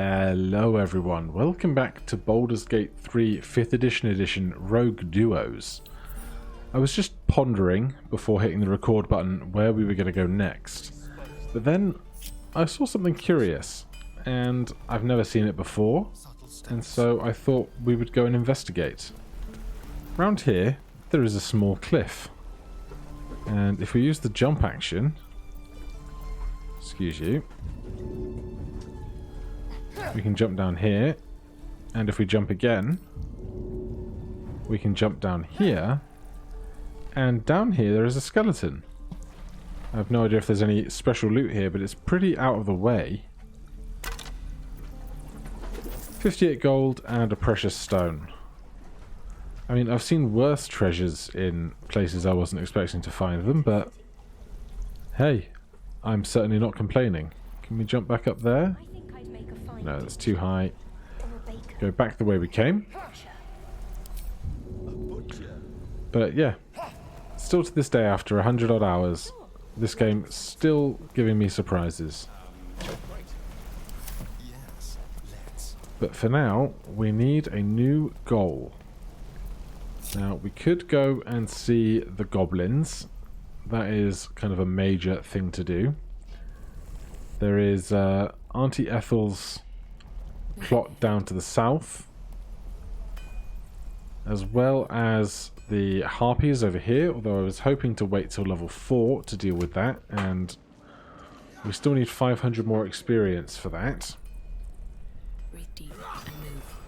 Hello everyone, welcome back to Baldur's Gate 3 5th edition Rogue Duos. I was just pondering before hitting the record button where we were going to go next, but then I saw something curious and I've never seen it before, and so I thought we would go and investigate. Around here there is a small cliff, and if we use the jump action, excuse you, we can jump down here, and if we jump again, we can jump down here, and down here there is a skeleton. I have no idea if there's any special loot here, but it's pretty out of the way. 58 gold and a precious stone. I mean, I've seen worse treasures in places I wasn't expecting to find them, but hey, I'm certainly not complaining. Can we jump back up there? No, that's too high. Go back the way we came. But yeah, still to this day, after 100 odd hours, this game is still giving me surprises. But for now, we need a new goal. Now, we could go and see the goblins. That is kind of a major thing to do. There is Auntie Ethel's plot down to the south, as well as the harpies over here, although I was hoping to wait till level 4 to deal with that, and we still need 500 more experience for that.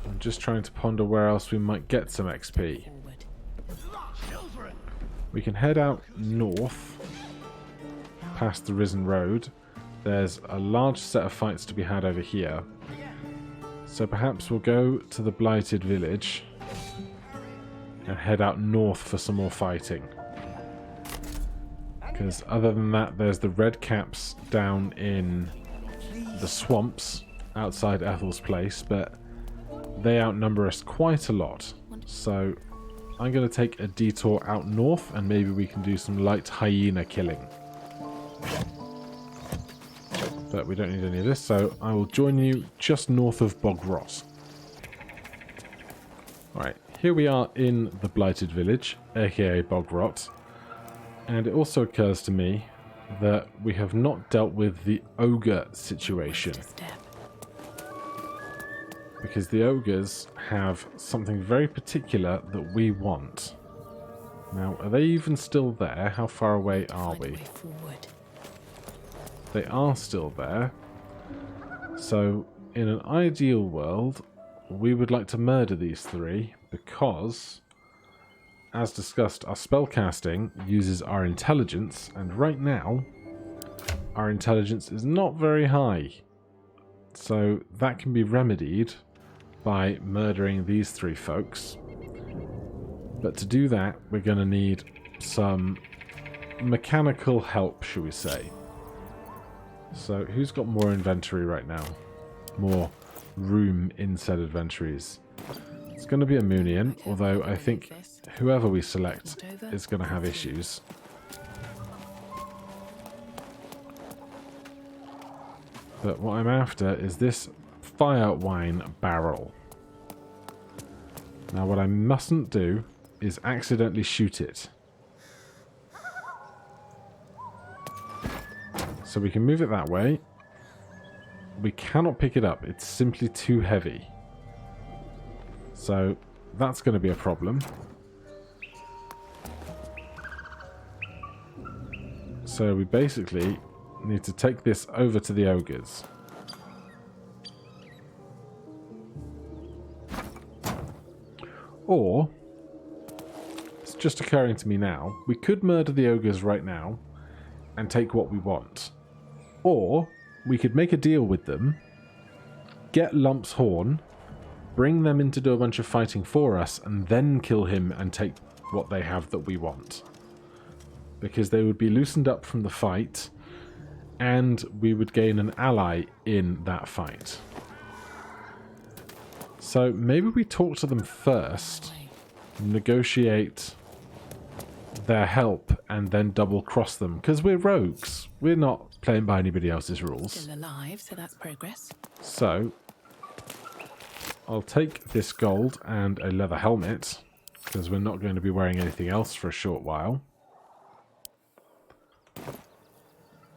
I'm just trying to ponder where else we might get some XP. We can head out north past the Risen Road. There's a large set of fights to be had over here. So perhaps we'll go to the Blighted Village and head out north for some more fighting. Because other than that, there's the Red Caps down in the swamps outside Ethel's place, but they outnumber us quite a lot. So I'm going to take a detour out north, and maybe we can do some light hyena killing. But we don't need any of this, so I will join you just north of Bogrot. Alright, here we are in the Blighted Village, aka Bogrot, and it also occurs to me that we have not dealt with the ogre situation. Because the ogres have something very particular that we want. Now, are they even still there? How far away are we? They are still there. So, in an ideal world, we would like to murder these three because, as discussed, our spellcasting uses our intelligence, and right now, our intelligence is not very high. So, that can be remedied by murdering these three folks. But to do that, we're going to need some mechanical help, shall we say. So, who's got more inventory right now? More room in said inventories. It's going to be a Moonian, although I think whoever we select is going to have issues. But what I'm after is this fire wine barrel. Now, what I mustn't do is accidentally shoot it. So we can move it that way. We cannot pick it up. It's simply too heavy. So that's going to be a problem. So we basically need to take this over to the ogres. Or, it's just occurring to me now, we could murder the ogres right now and take what we want. Or, we could make a deal with them, get Lump's horn, bring them in to do a bunch of fighting for us, and then kill him and take what they have that we want. Because they would be loosened up from the fight, and we would gain an ally in that fight. So maybe we talk to them first, negotiate their help, and then double cross them. Because we're rogues. We're not playing by anybody else's rules. Still alive, so that's progress. So I'll take this gold and a leather helmet, because we're not going to be wearing anything else for a short while.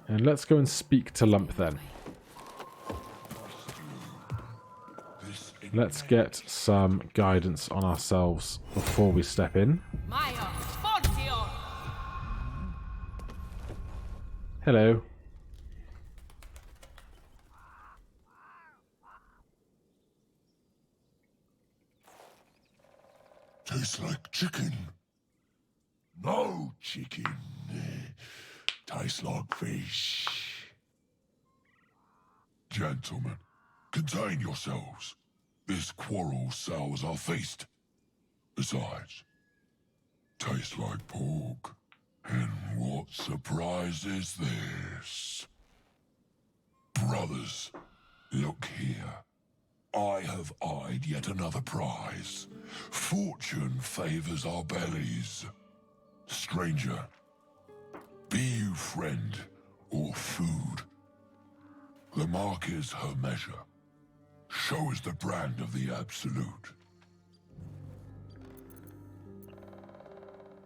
And let's go and speak to Lump then. Let's get some guidance on ourselves before we step in. Hello. Tastes like chicken. No chicken. Tastes like fish. Gentlemen, contain yourselves. This quarrel sours our feast. Besides, tastes like pork. And what surprise is this? Brothers, look here. I have eyed yet another prize. Fortune favors our bellies. Stranger, be you friend or food. The mark is her measure. Show us the brand of the absolute.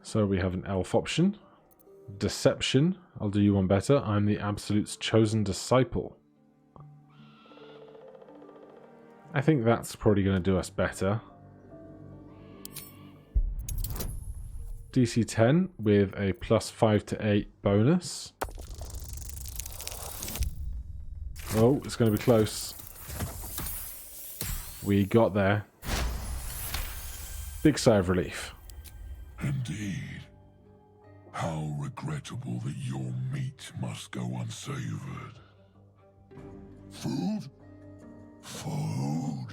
So we have an elf option. Deception. I'll do you one better. I'm the absolute's chosen disciple. I think that's probably going to do us better. DC 10 with a plus 5 to 8 bonus. Oh, it's going to be close. We got there. Big sigh of relief. Indeed. How regrettable that your meat must go unsavored. Food? Food.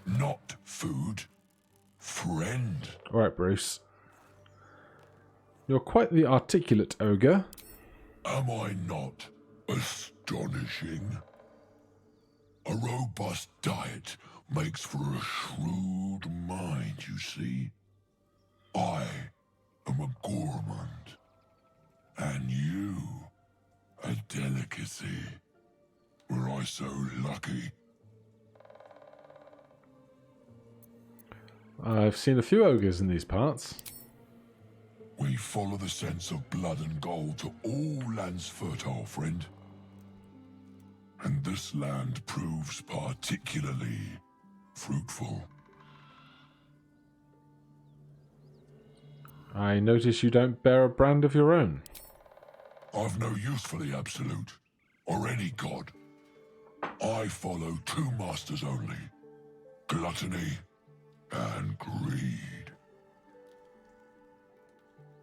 Not food. Friend. Alright, Bruce. You're quite the articulate ogre. Am I not astonishing? A robust diet makes for a shrewd mind, you see. I am a gourmand, and you a delicacy. Were I so lucky? I've seen a few ogres in these parts. We follow the sense of blood and gold to all lands fertile, friend. And this land proves particularly fruitful. I notice you don't bear a brand of your own. I've no use for the absolute, or any god. I follow two masters only, gluttony and greed.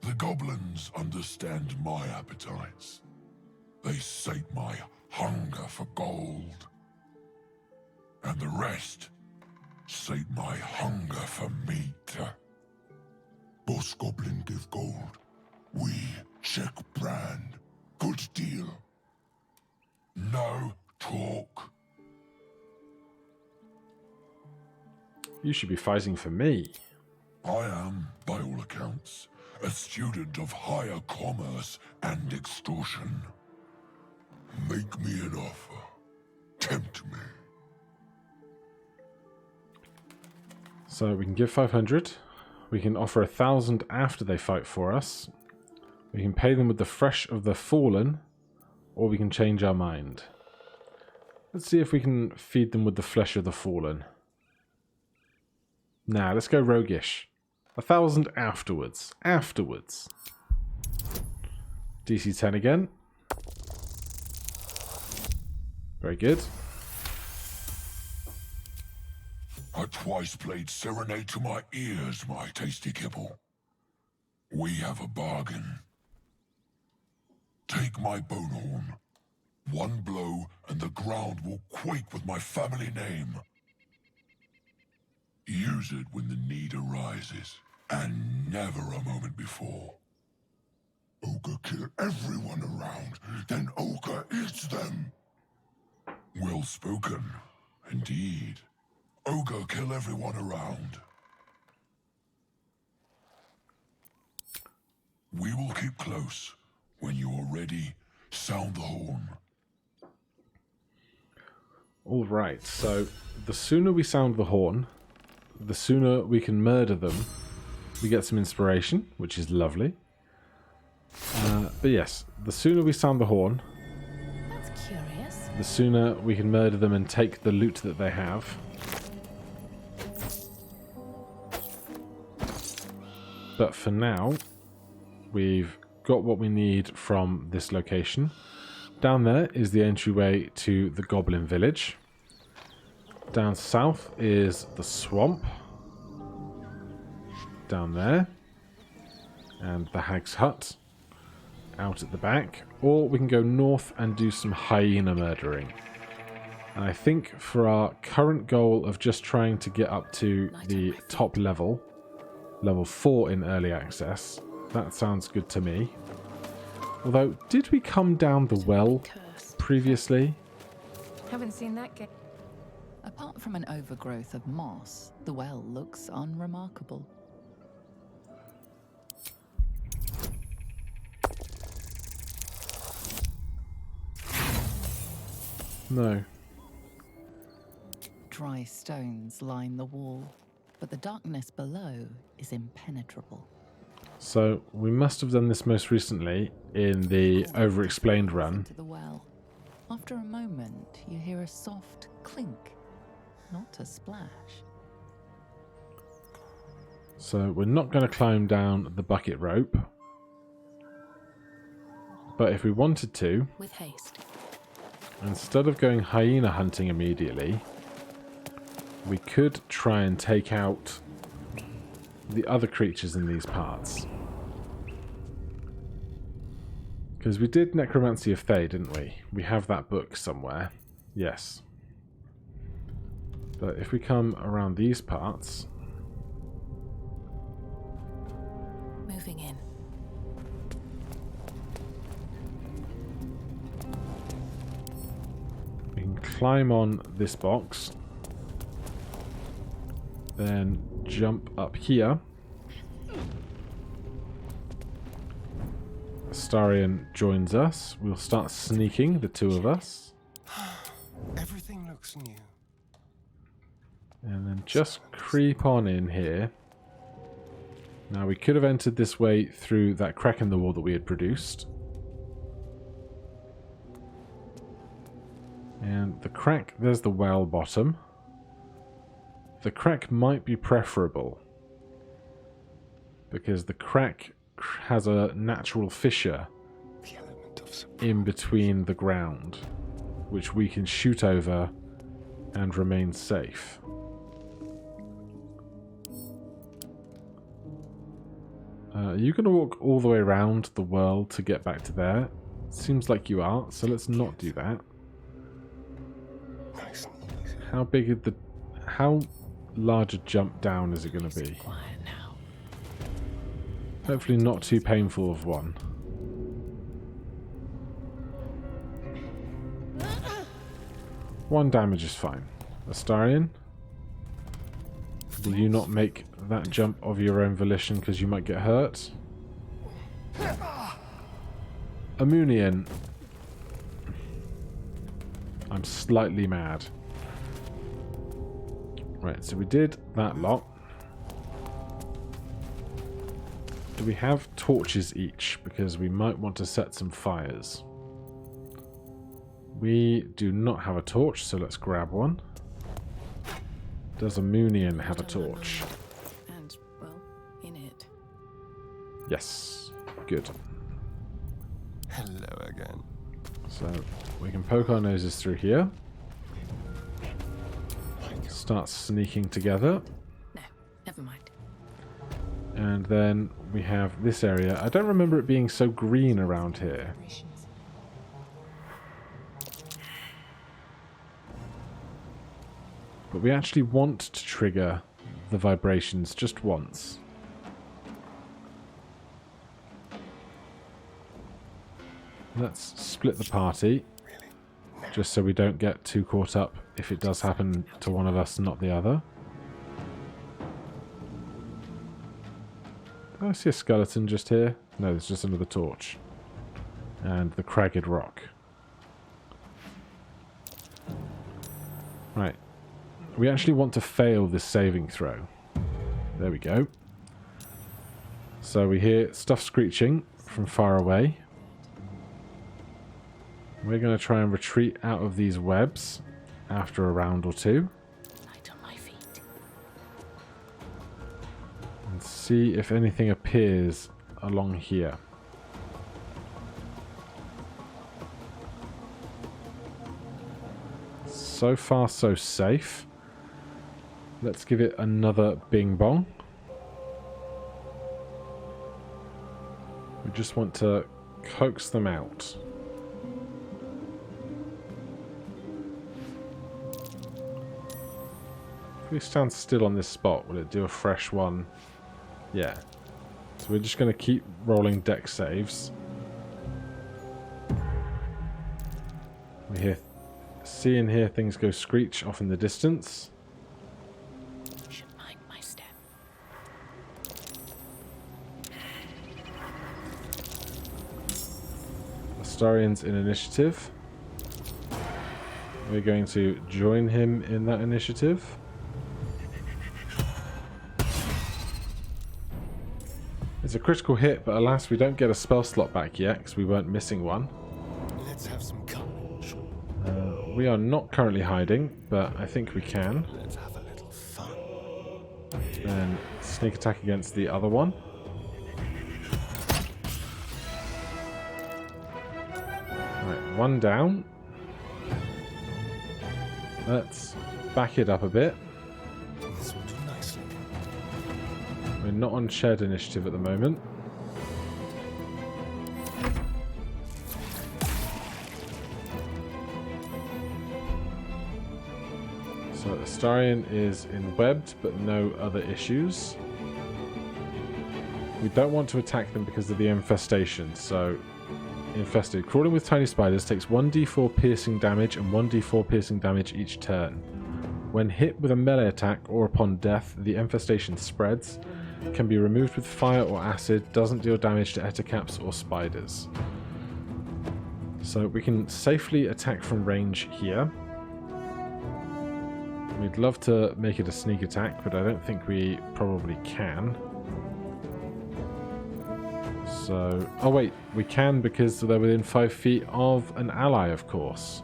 The goblins understand my appetites. They sate my hunger for gold. And the rest sate my hunger for meat. Boss goblin give gold. We check brand. Good deal. No talk. You should be fighting for me. I am, by all accounts, a student of higher commerce and extortion. Make me an offer. Tempt me. So we can give 500. We can offer 1,000 after they fight for us. We can pay them with the flesh of the fallen, or we can change our mind. Let's see if we can feed them with the flesh of the fallen. Nah, let's go roguish. 1,000 afterwards. Afterwards. DC 10 again. Very good. I twice played serenade to my ears, my tasty kibble. We have a bargain. Take my bone horn. One blow and the ground will quake with my family name. Use it when the need arises, and never a moment before. Ogre kill everyone around, then Ogre eats them. Well spoken, indeed. Ogre kill everyone around. We will keep close. When you are ready, sound the horn. Alright, so the sooner we sound the horn, the sooner we can murder them. We get some inspiration, which is lovely. But yes, the sooner we sound the horn, That's curious. the sooner we can murder them and take the loot that they have. But for now, we've got what we need from this location. Down there is the entryway to the Goblin Village. Down south is the swamp. Down there. And the Hag's Hut. Out at the back. Or we can go north and do some hyena murdering. And I think for our current goal of just trying to get up to the top level, level 4 in early access, that sounds good to me. Although, did we come down the well previously? Haven't seen that get. Apart from an overgrowth of moss, the well looks unremarkable. No. Dry stones line the wall, but the darkness below is impenetrable. So, we must have done this most recently in the over-explained run. Into the well. After a moment, you hear a soft clink, not a splash. So, we're not going to climb down the bucket rope. But if we wanted to, With haste. instead of going hyena hunting immediately, we could try and take out the other creatures in these parts. Because we did Necromancy of Thay, didn't we? We have that book somewhere. Yes. But if we come around these parts... Moving in. we can climb on this box. Then jump up here. Astarion joins us. We'll start sneaking, the two of us. Everything looks new. And then just creep on in here. Now, we could have entered this way through that crack in the wall that we had produced. And the crack, there's the well bottom. The crack might be preferable, because the crack has a natural fissure The element of surprise. in between the ground, which we can shoot over and remain safe. Are you going to walk all the way around the world to get back to there? Seems like you are, so let's not do that. Nice and easy. How big is the... How large a jump down is it going to be? Quiet now. Hopefully not too painful of one. One damage is fine. Astarion, will you not make that jump of your own volition because you might get hurt? Amunian. I'm slightly mad. Right, so we did that lot. Do we have torches each? Because we might want to set some fires. We do not have a torch, so let's grab one. Does Amunian have a torch? And, well, in it. Yes. Good. Hello again. So we can poke our noses through here. Start sneaking together. No, never mind. And then we have this area. I don't remember it being so green around here. But we actually want to trigger the vibrations just once. Let's split the party, just so we don't get too caught up if it does happen to one of us, not the other. Do I see a skeleton just here? No, there's just another torch. And the cragged rock. Right. We actually want to fail this saving throw. There we go. So we hear stuff screeching from far away. We're going to try and retreat out of these webs after a round or two. Light on my feet. And see if anything appears along here. So far, so safe. Let's give it another bing bong. We just want to coax them out. If we stand still on this spot, will it do a fresh one? Yeah. So we're just going to keep rolling deck saves. We see and hear things go screech off in the distance. Should mind my step. Astarian's in initiative. We're going to join him in that initiative. It's a critical hit, but alas, we don't get a spell slot back yet because we weren't missing one. Let's have some courage. We are not currently hiding, but I think we can. Let's have a little fun. And sneak attack against the other one. Right, one down. Let's back it up a bit. This will do nicely. We're not on shared initiative at the moment. So Astarian is in webbed, but no other issues. We don't want to attack them because of the infestation, so infested. Crawling with tiny spiders takes 1d4 piercing damage and 1d4 piercing damage each turn. When hit with a melee attack or upon death, the infestation spreads, can be removed with fire or acid, doesn't deal damage to etacaps or spiders. So we can safely attack from range here. We'd love to make it a sneak attack, but I don't think we probably can. So, oh wait, we can because they're within 5 feet of an ally, of course.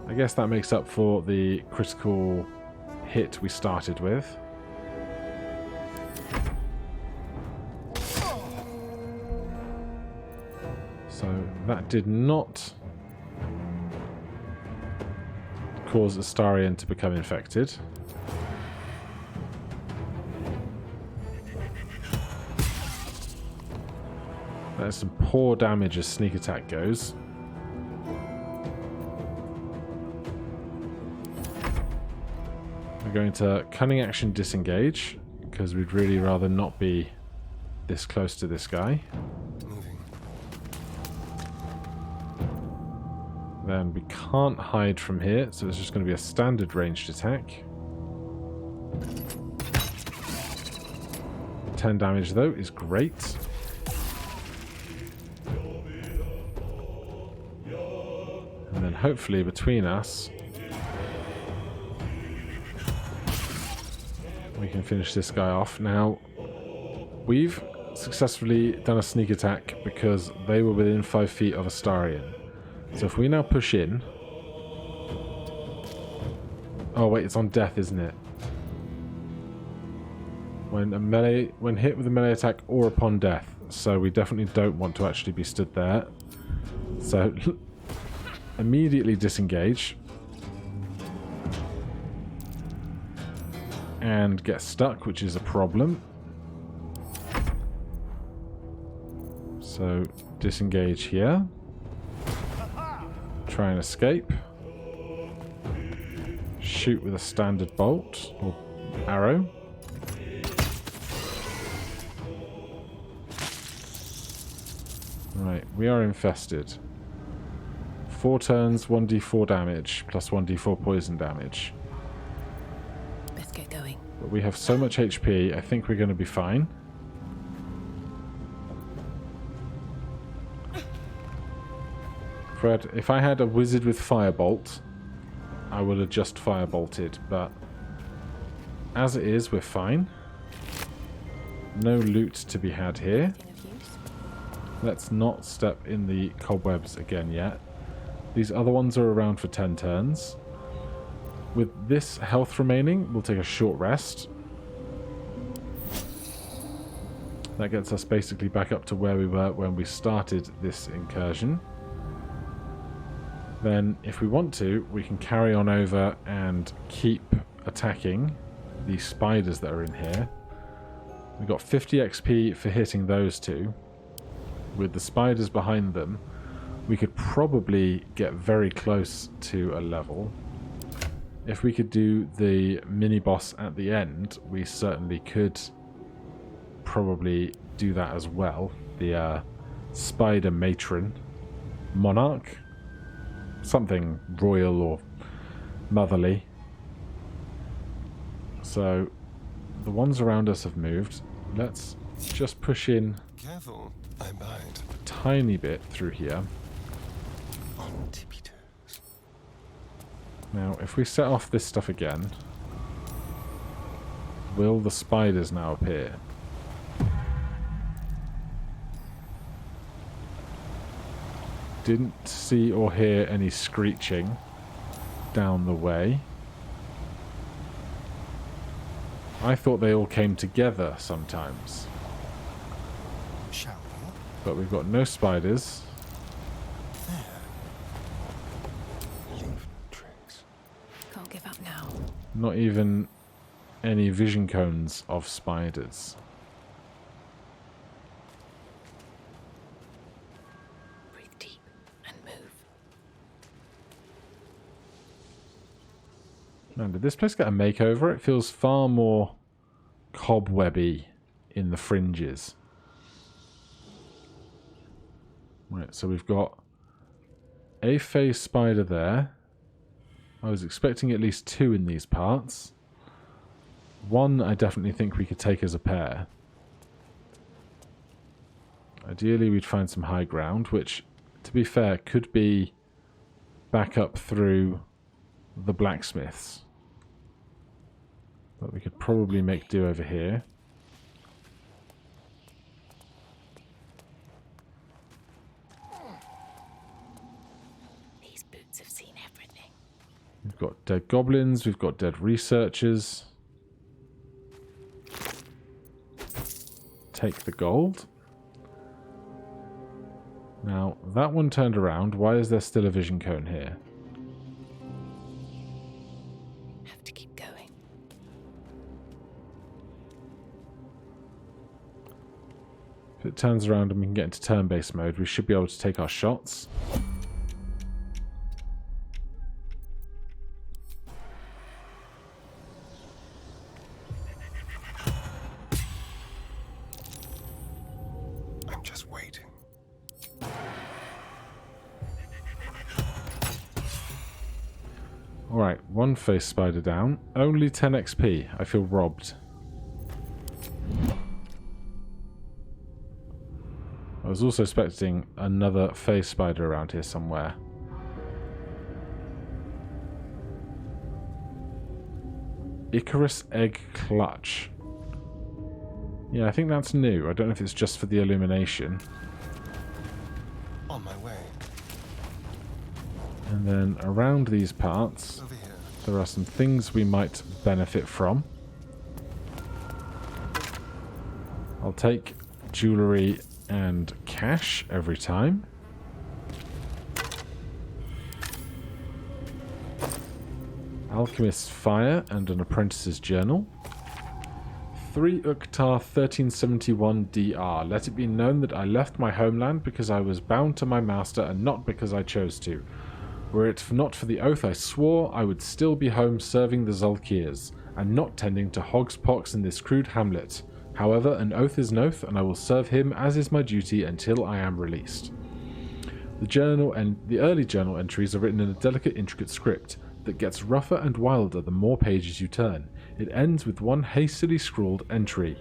I guess that makes up for the critical hit we started with. So that did not cause Astarian to become infected. That is some poor damage as sneak attack goes. We're going to cunning action disengage because we'd really rather not be this close to this guy. Moving. Then we can't hide from here, so it's just going to be a standard ranged attack. 10 damage though is great. And then hopefully between us we can finish this guy off. Now, we've successfully done a sneak attack because they were within 5 feet of Astarian. So if we now push in... Oh wait, it's on death, isn't it? When hit with a melee attack or upon death. So we definitely don't want to actually be stood there. So immediately disengage. And get stuck, which is a problem. So disengage here. Try and escape. Shoot with a standard bolt or arrow. Right, we are infested. 4 turns, 1d4 damage, plus 1d4 poison damage. Let's get going. But we have so much HP, I think we're going to be fine. If I had a wizard with firebolt, I would have just firebolted, but as it is, we're fine. No loot to be had here. Thing of use. Let's not step in the cobwebs again yet. These other ones are around for 10 turns. With this health remaining, we'll take a short rest. That gets us basically back up to where we were when we started this incursion. Then, if we want to, we can carry on over and keep attacking the spiders that are in here. We've got 50 XP for hitting those two. With the spiders behind them, we could probably get very close to a level. If we could do the mini-boss at the end, we certainly could probably do that as well. The spider matron. Monarch? Something royal or motherly. So, the ones around us have moved. Let's just push in Careful, I bite. a tiny bit through here. On tippy toes. Now, if we set off this stuff again, will the spiders now appear? Didn't see or hear any screeching down the way. I thought they all came together sometimes. Shall we? But we've got no spiders. There. Leave tricks. Can't give up now. Not even any vision cones of spiders. Breathe deep and move. Man, did this place get a makeover? It feels far more cobwebby in the fringes. Right, so we've got a phase spider there. I was expecting at least 2 in these parts. 1 I definitely think we could take as a pair. Ideally we'd find some high ground, which, to be fair, could be back up through the blacksmiths. But we could probably make do over here. These boots have seen everything. We've got dead goblins, we've got dead researchers. Take the gold. Now, that one turned around. Why is there still a vision cone here? Have to keep going. If it turns around and we can get into turn-based mode, we should be able to take our shots. I'm just waiting. Alright, 1 face spider down. Only 10 XP. I feel robbed. I was also expecting another face spider around here somewhere. Icarus Egg Clutch. Yeah, I think that's new. I don't know if it's just for the illumination. On my way. And then around these parts, Over here. there are some things we might benefit from. I'll take jewellery and cash every time. Alchemist's Fire and an Apprentice's Journal. 3 Uktar 1371 DR. Let it be known that I left my homeland because I was bound to my master and not because I chose to. Were it not for the oath I swore, I would still be home serving the Zolkirs, and not tending to hog's pox in this crude hamlet. However, an oath is an oath, and I will serve him as is my duty until I am released. The journal and the early journal entries are written in a delicate, intricate script that gets rougher and wilder the more pages you turn. It ends with one hastily scrawled entry.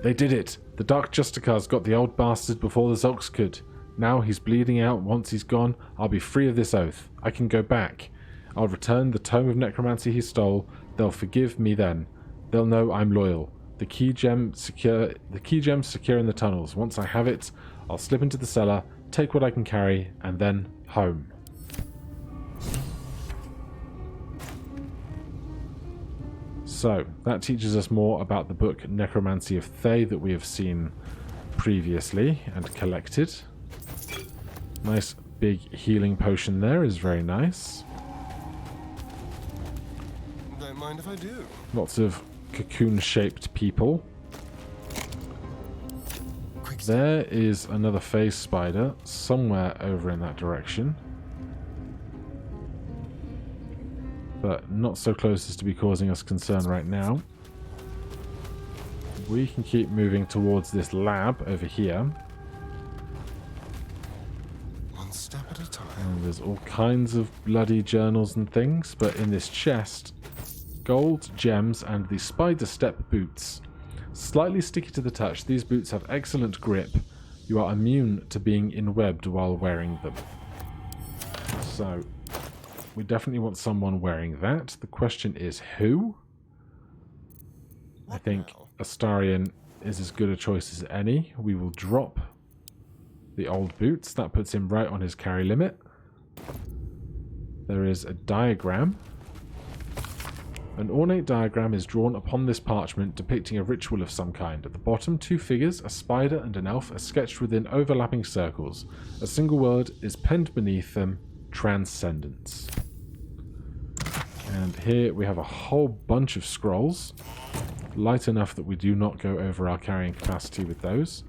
They did it! The Dark Justicars got the old bastard before the Zolks could. Now he's bleeding out. Once he's gone, I'll be free of this oath. I can go back. I'll return the tome of necromancy he stole. They'll forgive me then. They'll know I'm loyal. The key gem's secure in the tunnels. Once I have it, I'll slip into the cellar, take what I can carry, and then home. So, that teaches us more about the book Necromancy of Thay that we have seen previously and collected. Nice big healing potion there is very nice. Don't mind if I do. Lots of cocoon-shaped people. Quick step. There is another phase spider somewhere over in that direction. But not so close as to be causing us concern right now. We can keep moving towards this lab over here. One step at a time. And there's all kinds of bloody journals and things, but in this chest, gold, gems, and the spider step boots. Slightly sticky to the touch, these boots have excellent grip. You are immune to being inwebbed while wearing them. So, we definitely want someone wearing that. The question is who? I think now? Astarion is as good a choice as any. We will drop the old boots. That puts him right on his carry limit. There is a diagram. An ornate diagram is drawn upon this parchment depicting a ritual of some kind. At the bottom, two figures, a spider and an elf, are sketched within overlapping circles. A single word is penned beneath them, transcendence. And here we have a whole bunch of scrolls. Light enough that we do not go over our carrying capacity with those.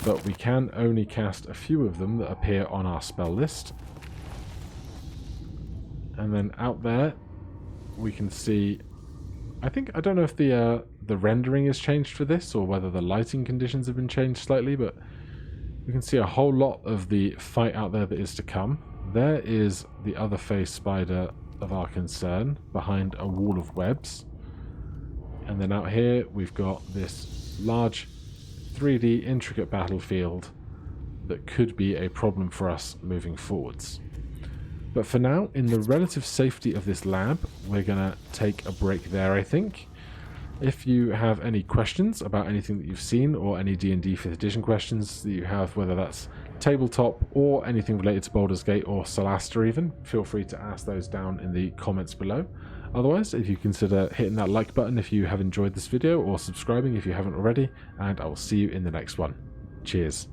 But we can only cast a few of them that appear on our spell list. And then out there, we can see... I don't know if the rendering is changed for this, or whether the lighting conditions have been changed slightly, but we can see a whole lot of the fight out there that is to come. There is the other phase spider of our concern, behind a wall of webs. And then out here, we've got this large 3D intricate battlefield that could be a problem for us moving forwards. But for now, in the relative safety of this lab, we're going to take a break there, I think. If you have any questions about anything that you've seen, or any D&D 5th edition questions that you have, whether that's tabletop or anything related to Baldur's Gate or Solasta even, feel free to ask those down in the comments below. Otherwise, if you consider hitting that like button if you have enjoyed this video, or subscribing if you haven't already, and I will see you in the next one. Cheers.